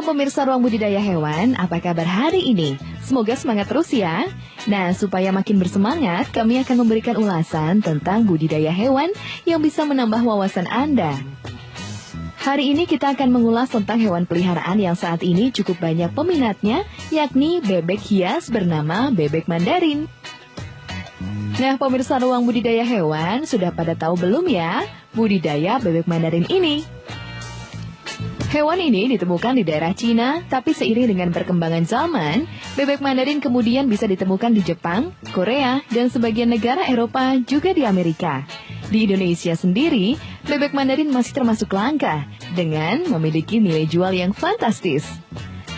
pemirsa Ruang Budidaya Hewan, apa kabar hari ini? Semoga semangat terus ya. Nah, supaya makin bersemangat, kami akan memberikan ulasan tentang budidaya hewan yang bisa menambah wawasan Anda. Hari ini kita akan mengulas tentang hewan peliharaan yang saat ini cukup banyak peminatnya, yakni bebek hias bernama bebek Mandarin. Nah, pemirsa Ruang Budidaya Hewan, sudah pada tahu belum ya budidaya bebek Mandarin ini? Hewan ini ditemukan di daerah Cina, tapi seiring dengan perkembangan zaman, bebek Mandarin kemudian bisa ditemukan di Jepang, Korea, dan sebagian negara Eropa, juga di Amerika. Di Indonesia sendiri, bebek Mandarin masih termasuk langka, dengan memiliki nilai jual yang fantastis.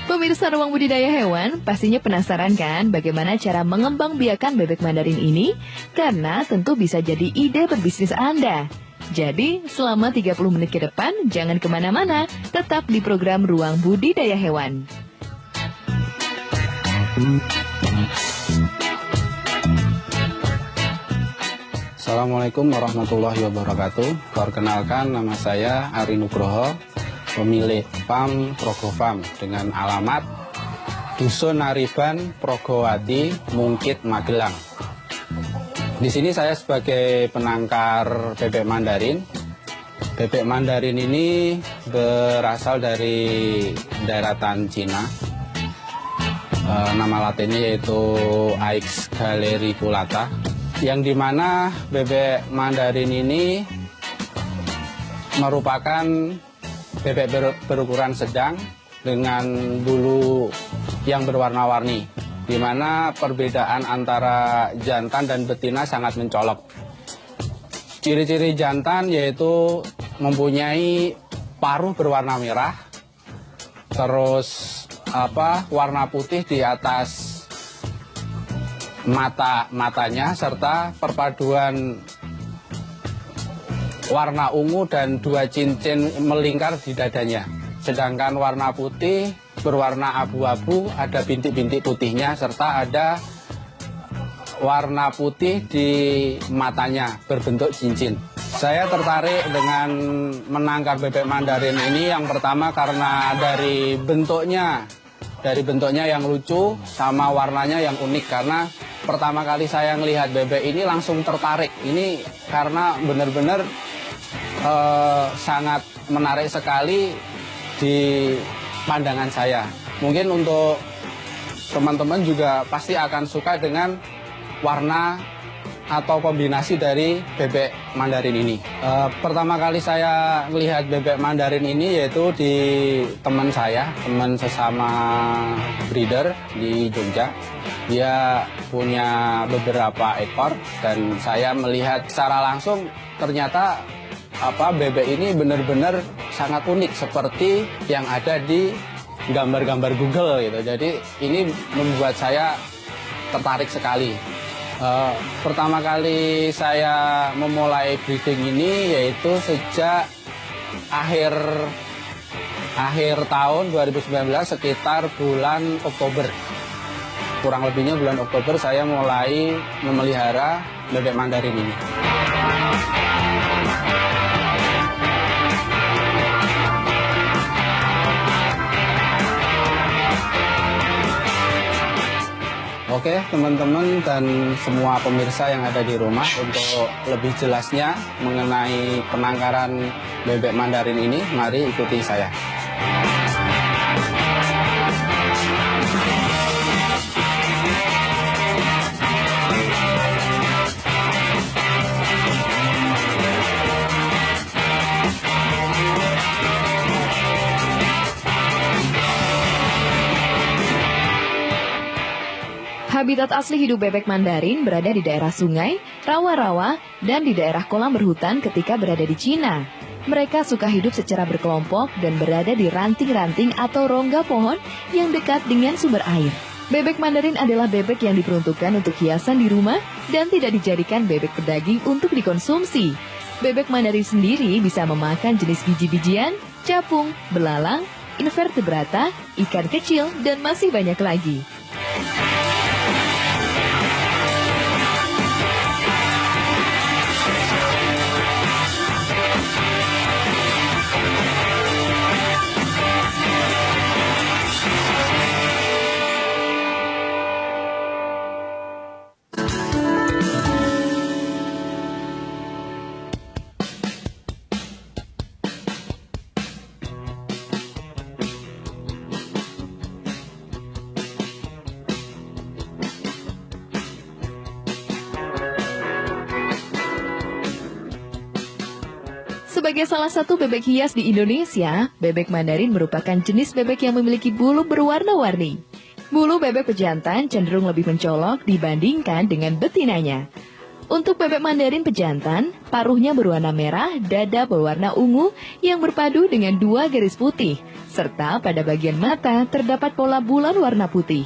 Pemirsa Ruang Budidaya Hewan pastinya penasaran kan bagaimana cara mengembangbiakan bebek Mandarin ini? Karena tentu bisa jadi ide berbisnis Anda. Jadi, selama 30 menit ke depan, jangan kemana-mana, tetap di program Ruang Budidaya Hewan. Assalamualaikum warahmatullahi wabarakatuh. Perkenalkan, nama saya Ari Nugroho, pemilik PAM Progo Farm dengan alamat Dusun Nariban, Progowati, Mungkit, Magelang. Di sini saya sebagai penangkar bebek Mandarin. Bebek Mandarin ini berasal dari daratan Cina. Nama latinnya yaitu Aix galericulata, yang dimana bebek Mandarin ini merupakan bebek berukuran sedang dengan bulu yang berwarna-warni, di mana perbedaan antara jantan dan betina sangat mencolok. Ciri-ciri jantan yaitu mempunyai paruh berwarna merah, terus warna putih di atas matanya, serta perpaduan warna ungu dan 2 cincin melingkar di dadanya. Sedangkan warna putih berwarna abu-abu, ada bintik-bintik putihnya, serta ada warna putih di matanya berbentuk cincin. Saya tertarik dengan menangkar bebek Mandarin ini yang pertama karena dari bentuknya yang lucu sama warnanya yang unik. Karena pertama kali saya melihat bebek ini langsung tertarik. Ini karena benar-benar sangat menarik sekali di pandangan saya. Mungkin untuk teman-teman juga pasti akan suka dengan warna atau kombinasi dari bebek Mandarin ini. Pertama kali saya melihat bebek Mandarin ini yaitu di teman saya, teman sesama breeder di Jogja. Dia punya beberapa ekor dan saya melihat secara langsung ternyata bebek ini benar-benar sangat unik seperti yang ada di gambar-gambar Google gitu. Jadi ini membuat saya tertarik sekali. Pertama kali saya memulai breeding ini yaitu sejak akhir tahun 2019 sekitar bulan Oktober. Kurang lebihnya bulan Oktober saya mulai memelihara bebek Mandarin ini. Oke, teman-teman dan semua pemirsa yang ada di rumah, untuk lebih jelasnya mengenai penangkaran bebek Mandarin ini, mari ikuti saya. Habitat asli hidup bebek Mandarin berada di daerah sungai, rawa-rawa, dan di daerah kolam berhutan ketika berada di Cina. Mereka suka hidup secara berkelompok dan berada di ranting-ranting atau rongga pohon yang dekat dengan sumber air. Bebek Mandarin adalah bebek yang diperuntukkan untuk hiasan di rumah dan tidak dijadikan bebek pedaging untuk dikonsumsi. Bebek Mandarin sendiri bisa memakan jenis biji-bijian, capung, belalang, invertebrata, ikan kecil, dan masih banyak lagi. Sebagai salah satu bebek hias di Indonesia, bebek Mandarin merupakan jenis bebek yang memiliki bulu berwarna-warni. Bulu bebek pejantan cenderung lebih mencolok dibandingkan dengan betinanya. Untuk bebek Mandarin pejantan, paruhnya berwarna merah, dada berwarna ungu yang berpadu dengan 2 garis putih, serta pada bagian mata terdapat pola bulan warna putih.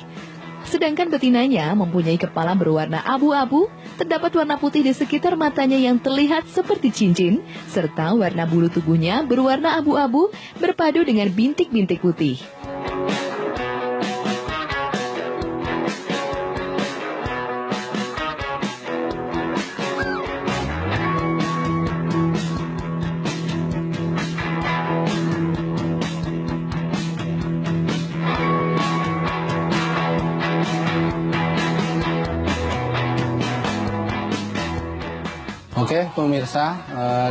Sedangkan betinanya mempunyai kepala berwarna abu-abu, terdapat warna putih di sekitar matanya yang terlihat seperti cincin, serta warna bulu tubuhnya berwarna abu-abu berpadu dengan bintik-bintik putih. Oke pemirsa,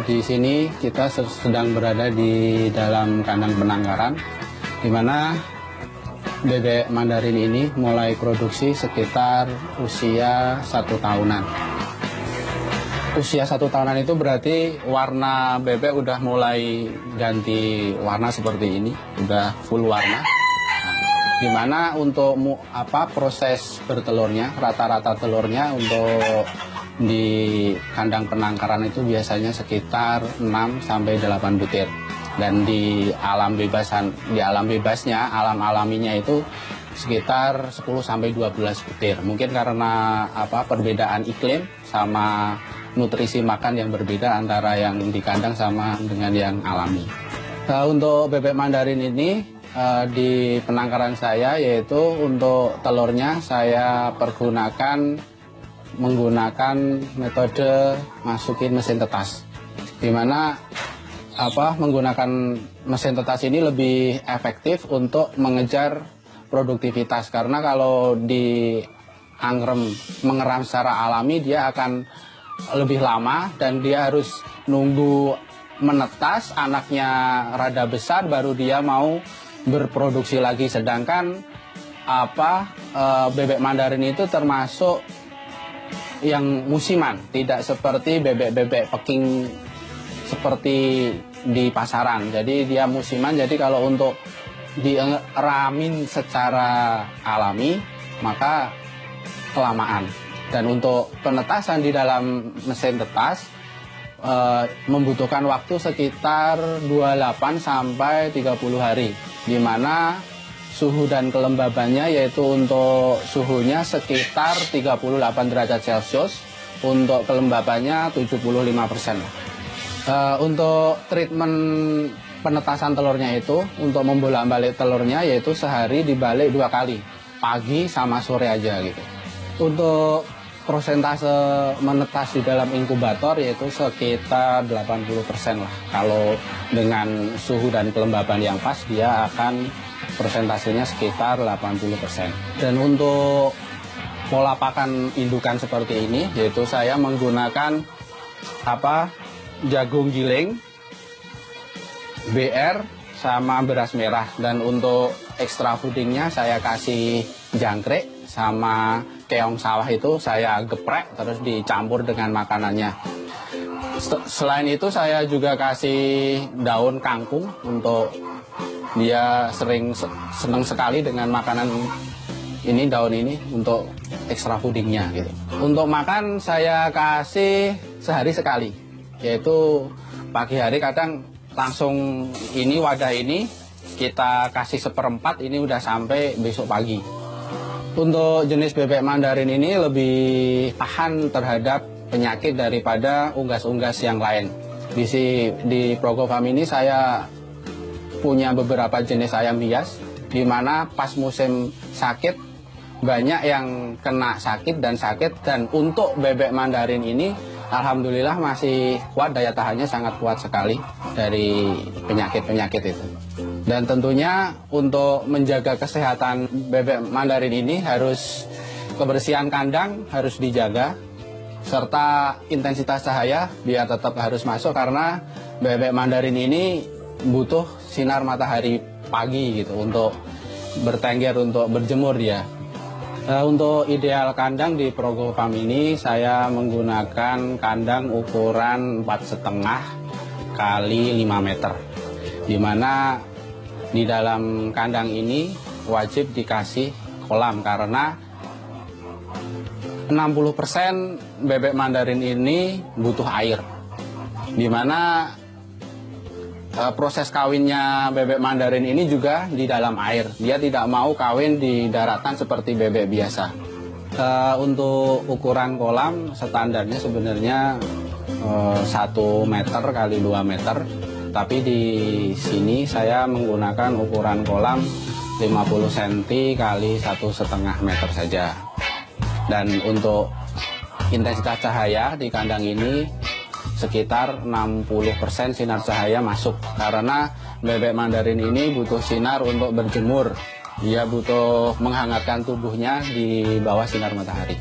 di sini kita sedang berada di dalam kandang penangkaran, di mana bebek Mandarin ini mulai produksi sekitar usia 1 tahunan. Usia 1 tahunan itu berarti warna bebek udah mulai ganti warna seperti ini, udah full warna. Dimana untuk proses bertelurnya, rata-rata telurnya untuk di kandang penangkaran itu biasanya sekitar 6 sampai 8 butir. Dan di alam bebasnya, alam alaminya itu sekitar 10 sampai 12 butir. Mungkin karena perbedaan iklim sama nutrisi makan yang berbeda antara yang di kandang sama dengan yang alami. Untuk bebek Mandarin ini di penangkaran saya, yaitu untuk telurnya saya menggunakan metode masukin mesin tetas, dimana menggunakan mesin tetas ini lebih efektif untuk mengejar produktivitas, karena kalau di mengeram secara alami dia akan lebih lama dan dia harus nunggu menetas, anaknya rada besar baru dia mau berproduksi lagi. Sedangkan bebek Mandarin itu termasuk yang musiman, tidak seperti bebek-bebek Peking seperti di pasaran. Jadi dia musiman, jadi kalau untuk diramin secara alami maka kelamaan. Dan untuk penetasan di dalam mesin tetas membutuhkan waktu sekitar 28 sampai 30 hari, di mana suhu dan kelembabannya yaitu untuk suhunya sekitar 38 derajat Celcius, untuk kelembabannya 75%. Untuk treatment penetasan telurnya itu, untuk membolak-balik telurnya yaitu sehari dibalik 2 kali, pagi sama sore aja gitu. Untuk prosentase menetas di dalam inkubator yaitu sekitar 80% lah. Kalau dengan suhu dan kelembaban yang pas dia akan persentasenya sekitar 80%. Dan untuk pola pakan indukan seperti ini, yaitu saya menggunakan jagung giling, BR, sama beras merah. Dan untuk ekstra foodingnya saya kasih jangkrik sama keong sawah, itu saya geprek terus dicampur dengan makanannya. Selain itu saya juga kasih daun kangkung, untuk dia senang sekali dengan makanan ini, daun ini, untuk ekstra foodingnya gitu. Untuk makan saya kasih sehari sekali, yaitu pagi hari kadang langsung ini wadah ini kita kasih 1/4, ini udah sampai besok pagi. Untuk jenis bebek Mandarin ini lebih tahan terhadap penyakit daripada unggas-unggas yang lain. Di Progo Farm ini saya punya beberapa jenis ayam hias, di mana pas musim sakit banyak yang kena sakit. Dan untuk bebek Mandarin ini alhamdulillah masih kuat, daya tahannya sangat kuat sekali dari penyakit-penyakit itu. Dan tentunya untuk menjaga kesehatan bebek Mandarin ini harus kebersihan kandang harus dijaga, serta intensitas cahaya biar tetap harus masuk, karena bebek Mandarin ini butuh sinar matahari pagi gitu untuk bertengger, untuk berjemur dia. Untuk ideal kandang di Progo Farm ini saya menggunakan kandang ukuran 4,5 kali 5 meter. Dimana di dalam kandang ini wajib dikasih kolam karena 60% bebek Mandarin ini butuh air. Dimana proses kawinnya bebek Mandarin ini juga di dalam air. Dia tidak mau kawin di daratan seperti bebek biasa. Untuk ukuran kolam standarnya sebenarnya 1 meter kali 2 meter. Tapi di sini saya menggunakan ukuran kolam 50 cm kali 1,5 meter saja. Dan untuk intensitas cahaya di kandang ini sekitar 60% sinar cahaya masuk karena bebek Mandarin ini butuh sinar untuk berjemur. Dia butuh menghangatkan tubuhnya di bawah sinar matahari.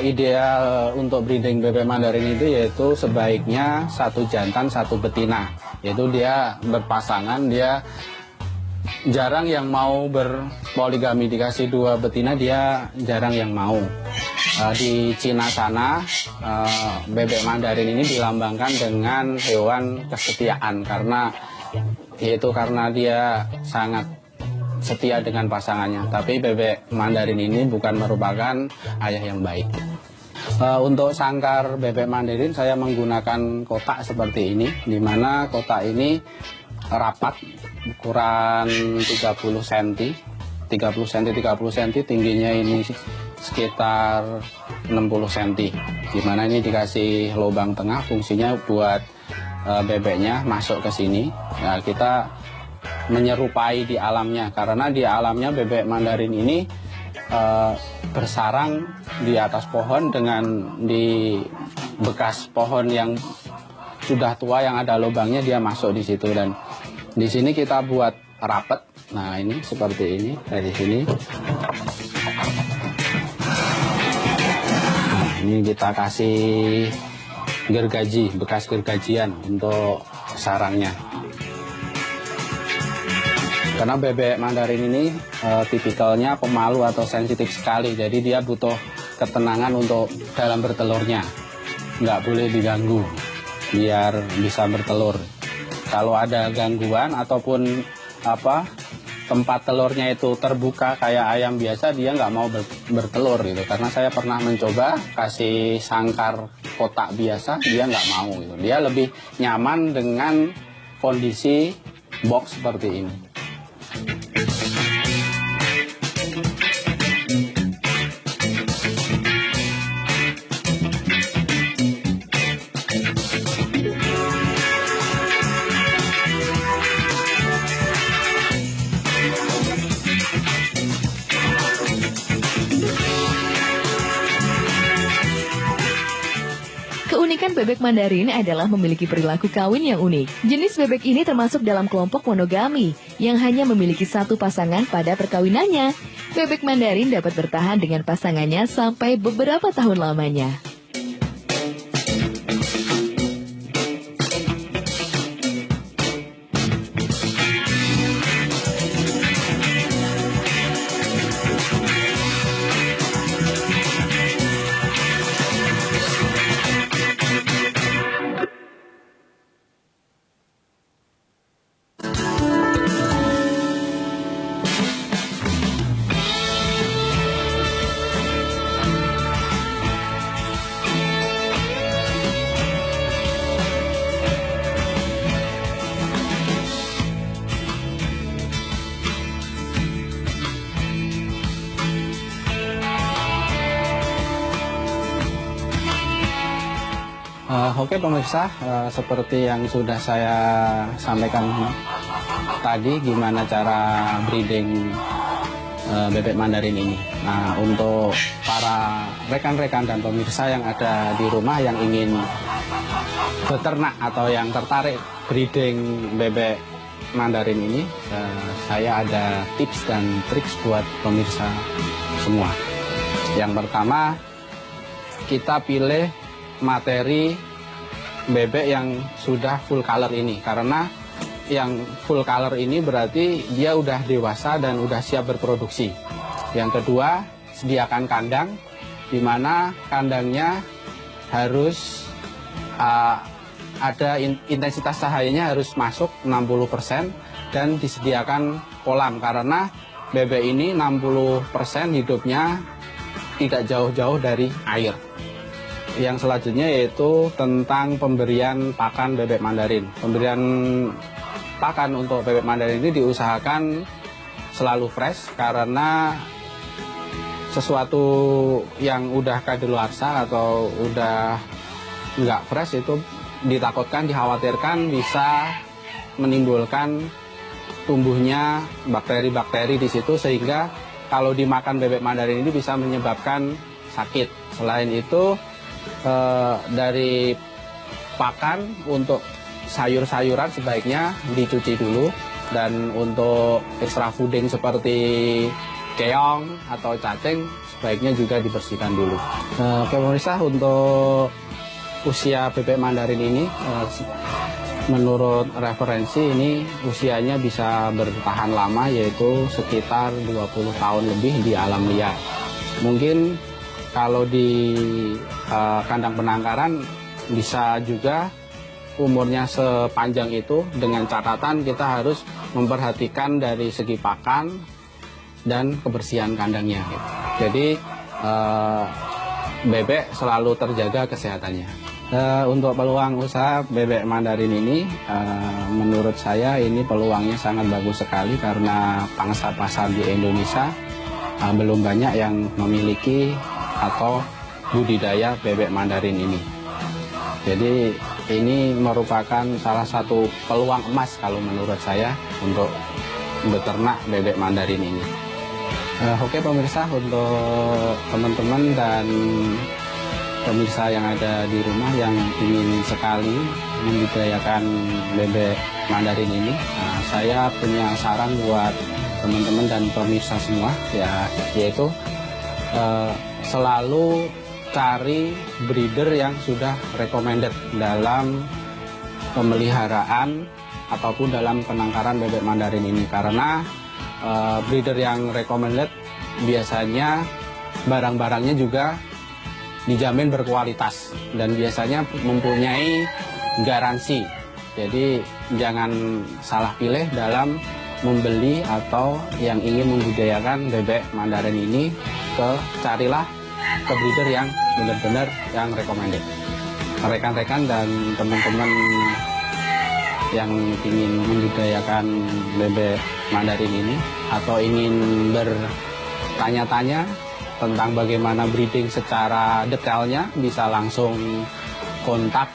Ideal untuk breeding bebek Mandarin itu yaitu sebaiknya 1 jantan 1 betina. Yaitu dia berpasangan, dia jarang yang mau berpoligami, dikasih 2 betina dia jarang yang mau. Di Cina sana bebek Mandarin ini dilambangkan dengan hewan kesetiaan karena dia sangat setia dengan pasangannya. Tapi bebek Mandarin ini bukan merupakan ayah yang baik. Untuk sangkar bebek Mandarin saya menggunakan kotak seperti ini, di mana kotak ini rapat ukuran 30 cm, tingginya ini sekitar 60 cm. Di mana ini dikasih lubang tengah, fungsinya buat bebeknya masuk ke sini. Nah, kita menyerupai di alamnya karena di alamnya bebek Mandarin ini bersarang di atas pohon dengan di bekas pohon yang sudah tua yang ada lubangnya dia masuk di situ. Dan di sini kita buat rapet. Nah, ini seperti ini dari sini. Nah, ini kita kasih gergaji, bekas gergajian untuk sarangnya. Karena bebek Mandarin ini tipikalnya pemalu atau sensitif sekali, jadi dia butuh ketenangan untuk dalam bertelurnya. Nggak boleh diganggu biar bisa bertelur. Kalau ada gangguan ataupun tempat telurnya itu terbuka kayak ayam biasa, dia nggak mau bertelur gitu. Karena saya pernah mencoba kasih sangkar kotak biasa, dia nggak mau gitu. Dia lebih nyaman dengan kondisi box seperti ini. Keunikan bebek Mandarin adalah memiliki perilaku kawin yang unik. Jenis bebek ini termasuk dalam kelompok monogami yang hanya memiliki 1 pasangan pada perkawinannya. Bebek Mandarin dapat bertahan dengan pasangannya sampai beberapa tahun lamanya. Oke pemirsa, seperti yang sudah saya sampaikan tadi, gimana cara breeding bebek Mandarin ini. Nah, untuk para rekan-rekan dan pemirsa yang ada di rumah yang ingin beternak atau yang tertarik breeding bebek Mandarin ini, saya ada tips dan triks buat pemirsa semua. Yang pertama, kita pilih materi bebek yang sudah full color ini, karena yang full color ini berarti dia udah dewasa dan udah siap berproduksi. Yang kedua, sediakan kandang, di mana kandangnya harus ada intensitas cahayanya harus masuk 60% dan disediakan kolam, karena bebek ini 60% hidupnya tidak jauh-jauh dari air. Yang selanjutnya yaitu tentang pemberian pakan bebek Mandarin. Pemberian pakan untuk bebek Mandarin ini diusahakan selalu fresh, karena sesuatu yang udah kadaluarsa atau udah nggak fresh itu ditakutkan, dikhawatirkan bisa menimbulkan tumbuhnya bakteri-bakteri di situ, sehingga kalau dimakan bebek Mandarin ini bisa menyebabkan sakit. Selain itu, dari pakan untuk sayur-sayuran sebaiknya dicuci dulu, dan untuk extra fooding seperti keong atau cacing sebaiknya juga dibersihkan dulu. Oke pemirsa, untuk usia bebek Mandarin ini menurut referensi ini usianya bisa bertahan lama, yaitu sekitar 20 tahun lebih di alam liar. Mungkin kalau di kandang penangkaran bisa juga umurnya sepanjang itu, dengan catatan kita harus memperhatikan dari segi pakan dan kebersihan kandangnya. Jadi bebek selalu terjaga kesehatannya. Untuk peluang usaha bebek Mandarin ini, menurut saya ini peluangnya sangat bagus sekali, karena pangsa pasar di Indonesia belum banyak yang memiliki atau budidaya bebek Mandarin ini. Jadi ini merupakan salah satu peluang emas kalau menurut saya untuk beternak bebek Mandarin ini. Oke pemirsa, untuk teman-teman dan pemirsa yang ada di rumah yang ingin sekali membudidayakan bebek Mandarin ini, saya punya saran buat teman-teman dan pemirsa semua, yaitu selalu cari breeder yang sudah recommended dalam pemeliharaan ataupun dalam penangkaran bebek Mandarin ini, karena breeder yang recommended biasanya barang-barangnya juga dijamin berkualitas dan biasanya mempunyai garansi. Jadi jangan salah pilih dalam membeli atau yang ingin membudidayakan bebek Mandarin ini, carilah ke breeder yang benar-benar yang recommended. Rekan-rekan dan teman-teman yang ingin membudidayakan bebek Mandarin ini atau ingin bertanya-tanya tentang bagaimana breeding secara detailnya, bisa langsung kontak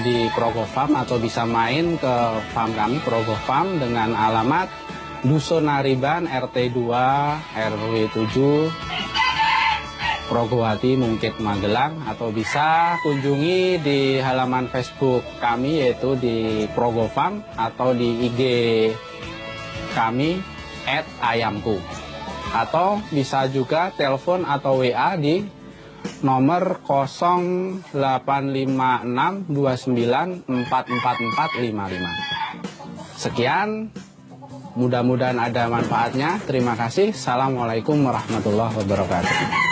di Progo Farm atau bisa main ke farm kami Progo Farm dengan alamat Dusun Nariban RT 2 RW 7 Progowati Mungkit Magelang, atau bisa kunjungi di halaman Facebook kami yaitu di Progo Farm atau di IG kami @ayamku, atau bisa juga telepon atau WA di nomor 0856294445. Sekian, mudah-mudahan ada manfaatnya. Terima kasih. Assalamualaikum warahmatullahi wabarakatuh.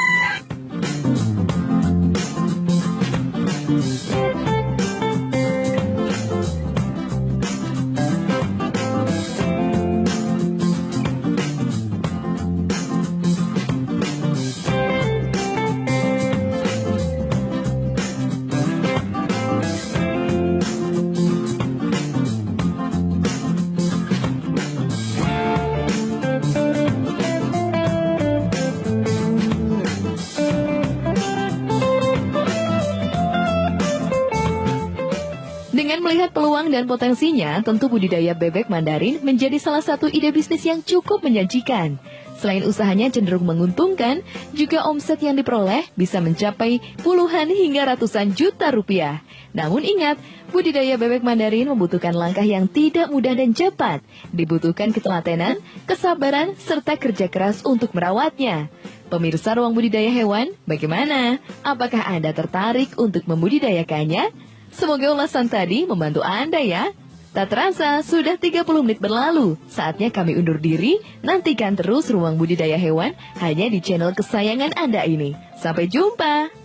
Melihat peluang dan potensinya, tentu budidaya bebek Mandarin menjadi salah satu ide bisnis yang cukup menjanjikan. Selain usahanya cenderung menguntungkan, juga omset yang diperoleh bisa mencapai puluhan hingga ratusan juta rupiah. Namun ingat, budidaya bebek Mandarin membutuhkan langkah yang tidak mudah dan cepat. Dibutuhkan ketelatenan, kesabaran, serta kerja keras untuk merawatnya. Pemirsa Ruang Budidaya Hewan, bagaimana? Apakah Anda tertarik untuk membudidayakannya? Semoga ulasan tadi membantu Anda ya. Tak terasa, sudah 30 menit berlalu. Saatnya kami undur diri. Nantikan terus Ruang Budidaya Hewan hanya di channel kesayangan Anda ini. Sampai jumpa.